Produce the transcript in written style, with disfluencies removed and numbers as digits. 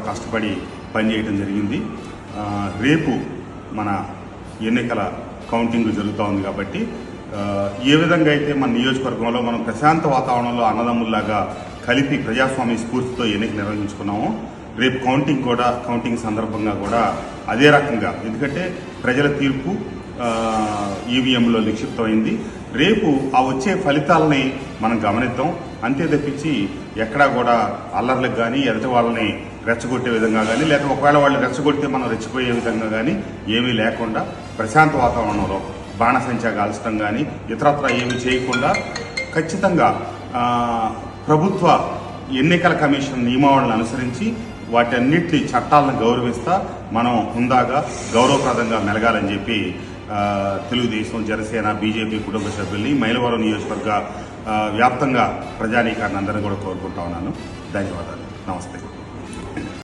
కష్టపడి పనిచేయడం జరిగింది. రేపు మన ఎన్నికల కౌంటింగ్ జరుగుతూ ఉంది కాబట్టి ఏ విధంగా అయితే మన నియోజకవర్గంలో మనం ప్రశాంత వాతావరణంలో అన్నదమ్ముల్లాగా కలిపి ప్రజాస్వామ్య స్ఫూర్తితో ఎన్నిక నిర్వహించుకున్నాము, రేపు కౌంటింగ్ సందర్భంగా కూడా అదే రకంగా, ఎందుకంటే ప్రజల తీర్పు ఈవీఎంలో నిక్షిప్తమైంది. రేపు ఆ వచ్చే ఫలితాలని మనం గమనిద్దాం. అంతే తప్పించి ఎక్కడా కూడా అల్లర్లకు కానీ ఎదుటి వాళ్ళని రెచ్చగొట్టే విధంగా కానీ, లేక ఒకవేళ వాళ్ళు రెచ్చగొడితే మనం రెచ్చిపోయే విధంగా కానీ ఏమీ లేకుండా ప్రశాంత వాతావరణంలో బాణసంచా కాల్చడం కానీ ఇతరత్ర ఏమీ చేయకుండా ఖచ్చితంగా ప్రభుత్వ ఎన్నికల కమిషన్ నియమావళిని అనుసరించి వాటన్నిటి చట్టాలను గౌరవిస్తా మనం హుందాగా గౌరవప్రదంగా మెలగాలని చెప్పి తెలుగుదేశం, జనసేన, బీజేపీ కుటుంబ సభ్యుల్ని మైలవరం నియోజకవర్గ వ్యాప్తంగా ప్రజానీకాన్ని అందరినీ కూడా కోరుకుంటా ఉన్నాను. ధన్యవాదాలు. నమస్తే.